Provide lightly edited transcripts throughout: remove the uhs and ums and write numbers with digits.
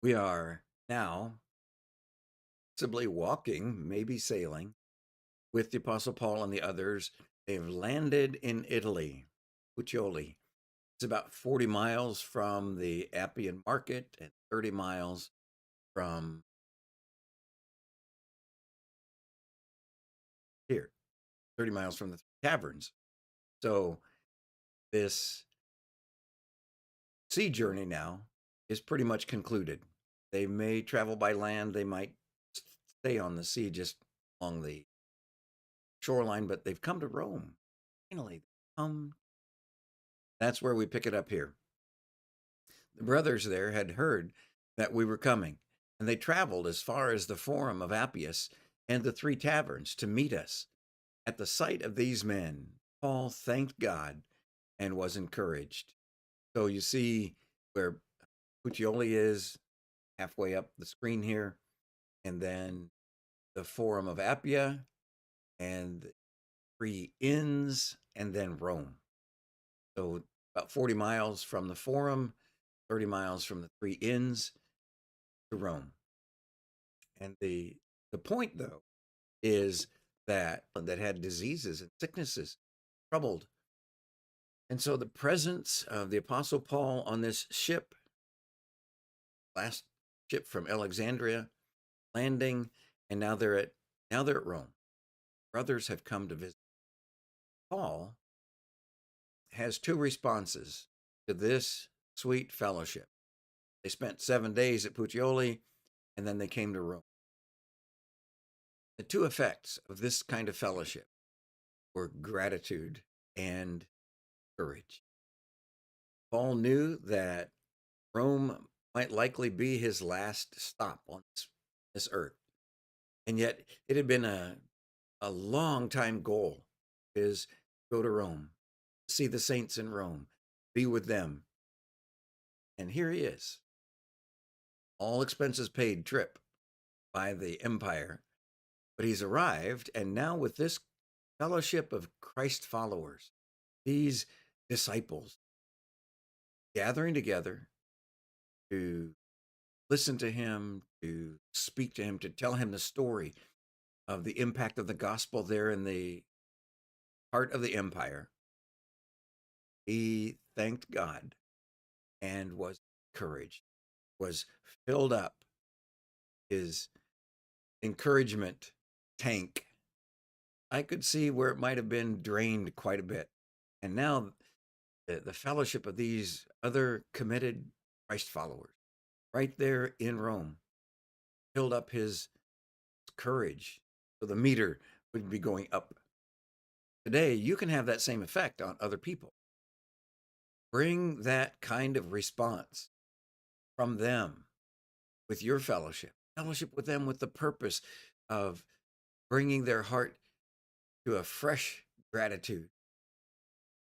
We are now possibly walking, maybe sailing with the Apostle Paul and the others. They've landed in Italy, Puteoli. It's about 40 miles from the Appian Market and 30 miles from here, 30 miles from the taverns. So this sea journey now is pretty much concluded. They may travel by land, they might stay on the sea just along the shoreline, but they've come to Rome. Finally, come. That's where we pick it up here. The brothers there had heard that we were coming, and they traveled as far as the Forum of Appius and the three taverns to meet us. At the sight of these men, Paul thanked God and was encouraged. So you see where Puteoli is, halfway up the screen here, and then the Forum of Appia and three inns, and then Rome. So about 40 miles from the Forum, 30 miles from the three inns to Rome. And the point though is that had diseases and sicknesses, troubled. And so the presence of the Apostle Paul on this ship, last ship from Alexandria, landing, and now they're at Rome. Brothers have come to visit. Paul has two responses to this sweet fellowship. They spent 7 days at Puteoli, and then they came to Rome. The two effects of this kind of fellowship were gratitude and courage. Paul knew that Rome might likely be his last stop on this earth. And yet it had been a long time goal is go to Rome, see the saints in Rome, be with them. And here he is, all expenses paid trip by the empire. But he's arrived, and now with this fellowship of Christ followers, these disciples gathering together to listen to him, to speak to him, to tell him the story of the impact of the gospel there in the heart of the empire. He thanked God and was encouraged, was filled up. His encouragement tank, I could see where it might have been drained quite a bit. And now the fellowship of these other committed Christ followers right there in Rome filled up his courage. So the meter would be going up. Today, you can have that same effect on other people. Bring that kind of response from them with your fellowship with them with the purpose of bringing their heart to a fresh gratitude,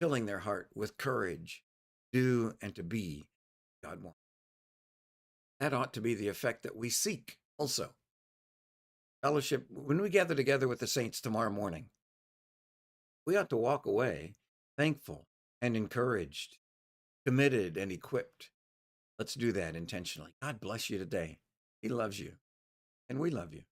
filling their heart with courage, do and to be God wants. That ought to be the effect that we seek also. Fellowship, when we gather together with the saints tomorrow morning, we ought to walk away thankful and encouraged, committed and equipped. Let's do that intentionally. God bless you today. He loves you, and we love you.